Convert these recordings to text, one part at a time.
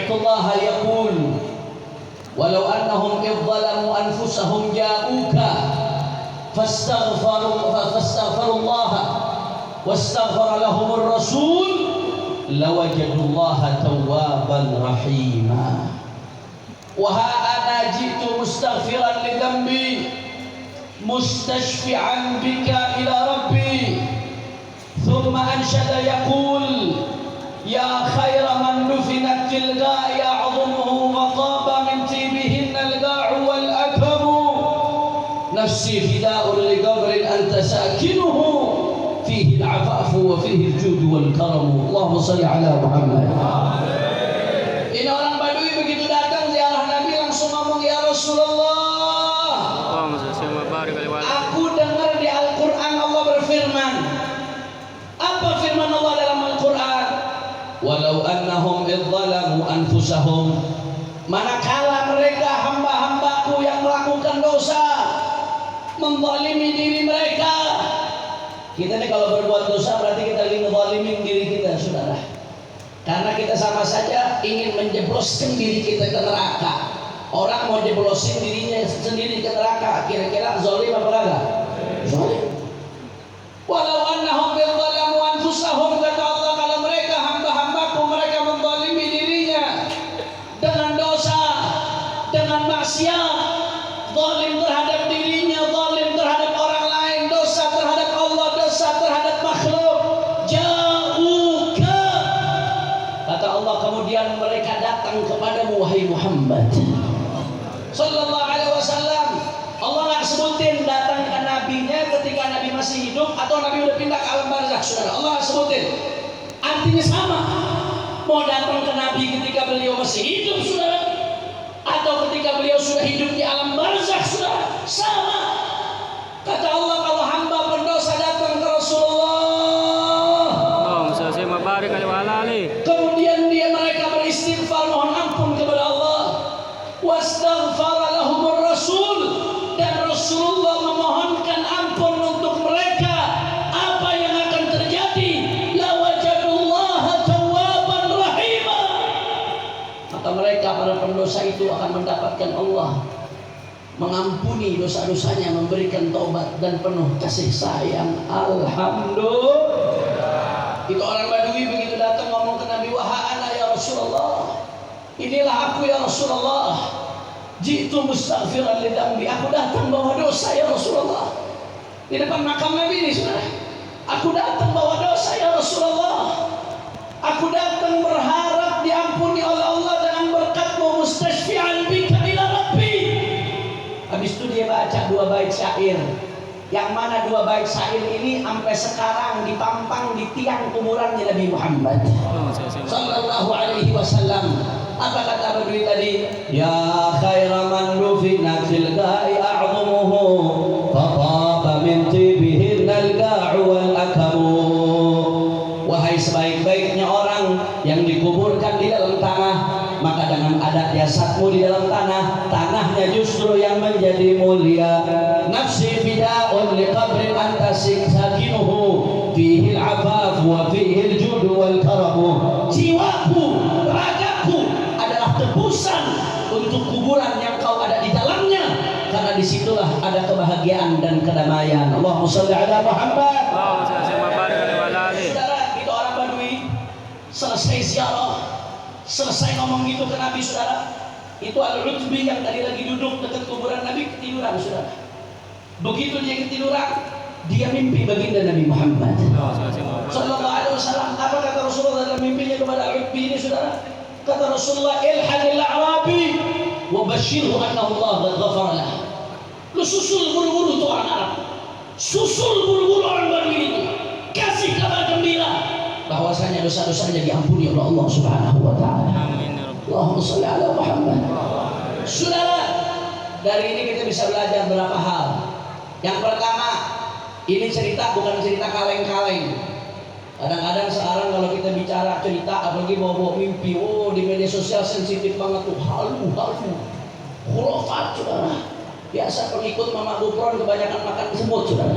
Sami'tullaha yaqul walau annahum idh zalamu anfusahum ja'uka fastaghfarullaha wastaghfara lahumur rasul lawajadullaha tawwaban rahima. Wa ana ji'tu mustaghfiran li dhanbi mustashfi'an bika ila rabbi. Thumma anshada yaqul ya khayra man nufinat fil ga'i a'dhumuhu wa taba min tibihinna al-ga'u wal akamu. Nafsi fida'un li qabrin anta sakinuhu fihi al-'afafu wa fihi al-judu wal karamu. Allahumma salli ala Muhammad. Ini orang Badui begitu datang ziarah Nabi langsung ngomong, ya Rasulullah, aku dengar di Al-Quran Allah berfirman. Apa firman Allah dalam Al-Quran? Walau annahum idh zalamu anfusahum, manakala mereka hamba-hambaku yang melakukan dosa menzalimi diri mereka. Kita ini kalau berbuat dosa berarti kita lagi ngezalimin diri kita, saudara. Karena kita sama saja ingin menjebloskan diri kita ke neraka. Orang mau jeblosin dirinya sendiri ke neraka, kira-kira zalim apa enggak? Zalim. Walau annahum idh zalamu anfusahum, kata Allah, kalau mereka hamba-hambaku mereka menzalimi dirinya dengan dosa, dengan maksiat, zalim terhadap dirinya, zalim terhadap orang lain, dosa terhadap Allah, dosa terhadap makhluk, ja'uka, kata Allah, kemudian mereka datang kepadamu wahai Muhammad sallallahu alaihi wasallam. Allah nggak sebutin datang ke nabinya ketika nabi masih hidup atau nabi udah pindah ke alam barzakh, saudara. Allah nggak sebutin. Artinya sama. Mau datang ke nabi ketika beliau masih hidup, saudara, atau ketika beliau sudah hidup di alam barzakh, saudara, sama. Kata Allah, kalau hamba pendosa datang ke Rasulullah, kemudian mereka beristighfar, mohon ampun kepada Allah, wastaghfara lahumur rasul, dan Rasulullah memohonkan ampun untuk mereka, apa yang akan terjadi? Lawajadullaha tawwaban rahima, maka mereka para pendosa itu akan mendapatkan Allah mengampuni dosa-dosanya, memberikan taubat dan penuh kasih sayang. Alhamdulillah. Itu orang Badui begitu datang ngomong ke Nabi, wahai ana ya Rasulullah, inilah aku ya Rasulullah, jitu mustaghfiran li dhanbi, aku datang bawa dosa ya Rasulullah. Di depan makam Nabi ini, saudara, aku datang bawa dosa ya Rasulullah, aku datang berharap diampuni oleh Allah dengan berkat-Mu, mustashfi'an bika ila rabbi. Habis itu dia baca 2 bait syair, yang mana 2 bait syair ini sampai sekarang dipampang di tiang kuburannya Nabi Muhammad sallallahu alaihi wasallam. Apa kata Badui tadi? Ya khaira man dufinat fil ga'i a'dhumuhu fataba min tibihin al-ga'u wal akamu. Wahai sebaik-baiknya orang yang dikuburkan di dalam tanah, maka dengan ada jasadmu di dalam tanah, tanahnya justru yang menjadi mulia. Nafsi fida'un li qabrin anta sakinuhu fihi al-'afaf wa fihi al-jud wal karam. Jiwaku, ragaku adalah tebusan untuk kuburan yang kau ada di dalamnya, karena disitulah ada kebahagiaan dan kedamaian. Allahumma shalli ala Muhammad. Saudara, itu orang Badui selesai ziarah, selesai ngomong gitu ke Nabi, saudara, itu Al-Utbi yang tadi lagi duduk dekat kuburan Nabi ketiduran, saudara. Begitu dia ketiduran, dia mimpi baginda Nabi Muhammad sallallahu alaihi wasallam. Apa kata Rasulullah dalam mimpinya kepada Al-Utbi ini, saudara? Kata Rasulullah, ilhadil a'rabi wa basyirhu annahu Allah qad ghafara lah. Lu susul buru-buru tuh orang Arab, susul buru-buru orang Badui itu, kasih kabar gembira bahwasanya dosa-dosanya diampuni oleh Allah Subhanahu wa taala. Allahumma shalli ala Muhammad. Saudara, dari ini kita bisa belajar beberapa hal. Yang pertama, ini cerita bukan cerita kaleng-kaleng. Kadang-kadang sekarang kalau kita bicara cerita, apalagi bawa-bawa mimpi, oh di media sosial sensitif banget tuh, halu, khurafat, saudara. Biasa pengikut Mama Gufron kebanyakan makan semut, saudara.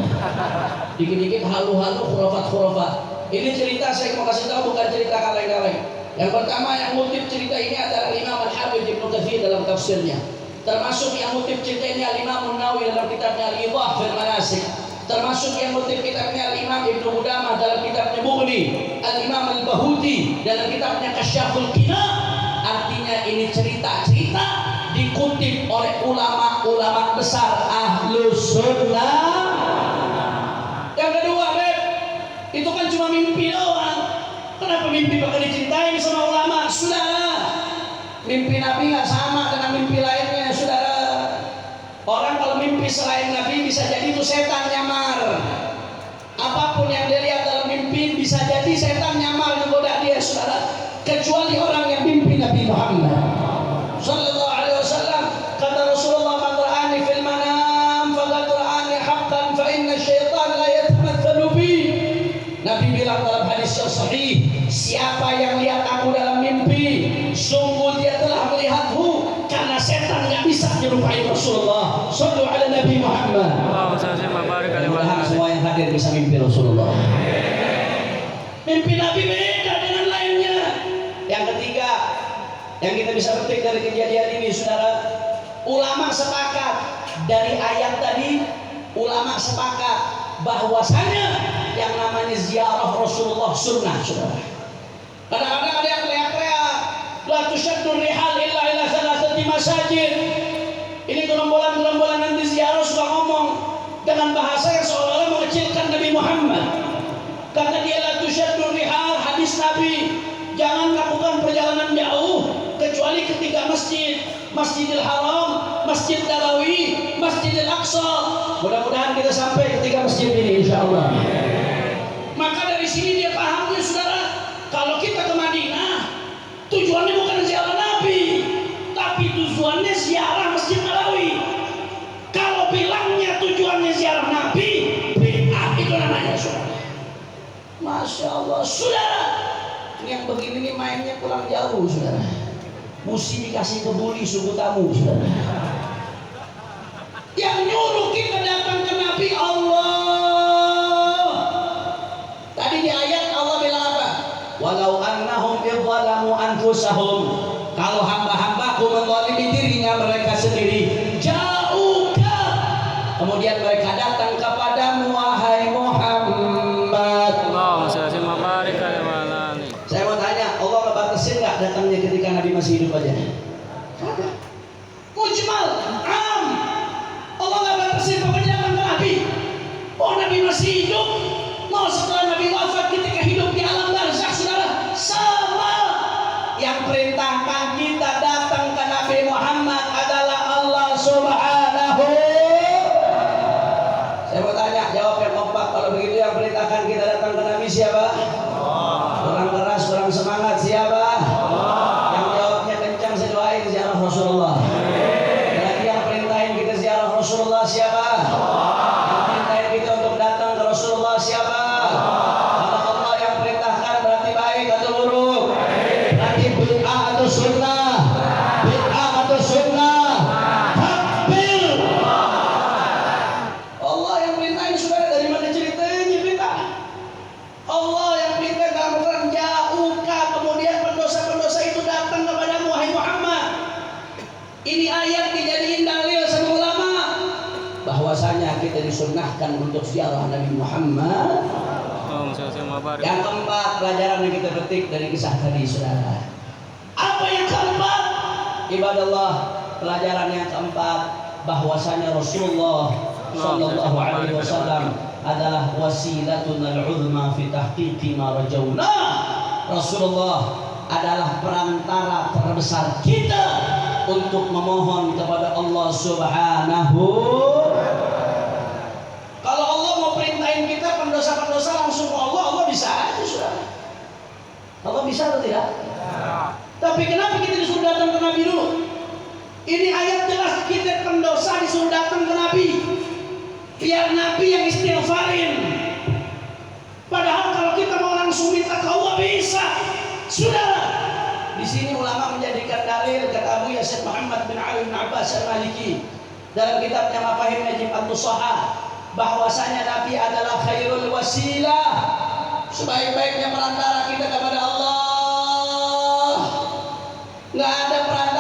Dikit-dikit halu, khurafat. Ini cerita saya mau kasih tahu bukan cerita kaleng-kaleng. Yang pertama yang ngutip cerita ini adalah Imam Al-Hafidz Ibnu Katsir dalam tafsirnya. Termasuk yang ngutip cerita ini Al-Imam An-Nawawi dalam kitabnya Al-Idah fil Manasik. Termasuk yang ngutip kitabnya Al-Imam Ibnu Qudamah dalam kitabnya Mughni, Al-Imam Al-Bahuti dalam kitabnya Kasyaful Qina. Artinya ini cerita-cerita dikutip oleh ulama-ulama besar Ahlus Sunnah. Yang kedua, Beb, itu kan cuma mimpi doang. Kenapa mimpi bakal diceritain sama ulama? Saudara, mimpi Nabi nggak sama dengan mimpi lainnya, saudara. Orang kalau mimpi selain Nabi bisa jadi itu setan nyamar. Apapun yang dia lihat dalam mimpi bisa jadi setan nyamar menggoda dia, saudara. Kecuali orang yang mimpi Nabi Muhammad Sallallahu Alaihi Wasallam. Kata Rasulullah, "Man ra'ani fil manam faqad ra'ani haqqan fa inna syaitan la yatamathalu bi." Nabi bilang dalam hadis yang sahih, siapa yang lihat aku dalam mimpi, sungguh dia telah melihatku, karena setan nggak bisa menyerupai Rasulullah. Sallu ala Nabi Muhammad. Mudah-mudahan semua yang hadir bisa mimpi Rasulullah. Mimpi Nabi beda dengan lainnya. Yang ketiga, yang kita bisa petik dari kejadian ini, saudara, ulama sepakat dari ayat tadi, ulama sepakat bahwasanya yang namanya ziarah Rasulullah sunnah, saudara. Kadang-kadang ada yang teriak-teriak, la tusyaddu rihal illa ila thalathati masajid. Ini gerombolan-gerombolan nanti ziarah suka ngomong dengan bahasa yang seolah-olah mengecilkan Nabi Muhammad. Kata dia, la tusyaddu rihal, hadis Nabi, jangan lakukan perjalanan jauh kecuali ketiga masjid: Masjidil Haram, Masjid Nabawi, Masjidil Aqsa. Mudah-mudahan kita sampai ketiga masjid ini, insyaallah. Maka dari sini dia pahamnya, saudara, kalau kita ke Madinah, tujuannya bukan ziarah Nabi, tapi tujuannya ziarah Masjid Nabawi. Kalau bilangnya tujuannya ziarah Nabi, bid'ah itu namanya, saudara. Masya Allah, saudara. Ini yang begini nih mainnya kurang jauh, saudara. Mesti dikasih kebuli suku tamu, saudara. Yang nyuruh kita datang ke Nabi Allah. Tadi di ayat Allah bilang apa? Walau annahum idzalamu anfusahum, kalau hamba-hambaku menzalimi dirinya mereka sendiri, jauhka, kemudian mereka datang kepadamu wahai Muhammad. Saya mau tanya, Allah ngebatasin nggak datangnya ketika Nabi masih hidup aja? Kagak. Mujmal, am. Allah nggak batasin pokoknya datang ke Nabi. Oh, Nabi masih hidup, mau setelah Nabi wafat ketika hidup di alam barzakh, saudara, sama. Yang perintahkan kita datang ke Nabi Muhammad adalah Allah Subhanahu. Saya mau tanya, jawab yang kompak. Kalau begitu yang perintahkan kita datang ke Nabi siapa? Kurang keras, kurang semangat siapa? Yang jawabnya kencang, saya doain ziarah Rasulullah. Lagi yang perintahin kita ziarah Rasulullah siapa? Yang perintahin kita untuk datang ke Rasulullah siapa? Kalau Allah yang perintahkan berarti baik atau buruk? Berarti bid'ah atau sunnah? Bid'ah atau sunnah? Takbir! Allah yang perintahin, saudara, dari mana ceritanya bid'ah? Allah yang perintahkan jauhka, kemudian pendosa-pendosa itu datang kepadamu wahai Muhammad. Ini ayat dijadiin dalil sama ulama bahwasanya kita disunnahkan untuk ziarah Nabi Muhammad. Yang keempat, pelajaran yang kita petik dari kisah tadi, saudara. Apa yang keempat? Ibadallah, pelajaran yang keempat bahwasanya Rasulullah Sallallahu Alaihi Wasallam adalah wasilatun al-uzma fi tahqiqi ma rajawna. Rasulullah adalah perantara terbesar kita untuk memohon kepada Allah Subhanahu. Kalau Allah mau perintahin kita pendosa-pendosa langsung ke Allah, Allah bisa aja, saudara. Allah bisa atau tidak? Tapi kenapa kita disuruh datang ke Nabi dulu? Ini ayat jelas kita pendosa disuruh datang ke Nabi. Biar Nabi yang istighfarin. Padahal kalau kita mau langsung minta ke Allah bisa. Saudara, di sini ulama menjadikan dalil kata Abu Yasir Muhammad bin Ali bin Abbas Al-Maliki dalam kitabnya Mafahim Najib An-Nusahah bahwasanya Nabi adalah khairul wasilah, sebaik-baiknya perantara kita kepada Allah. nggak ada perhatian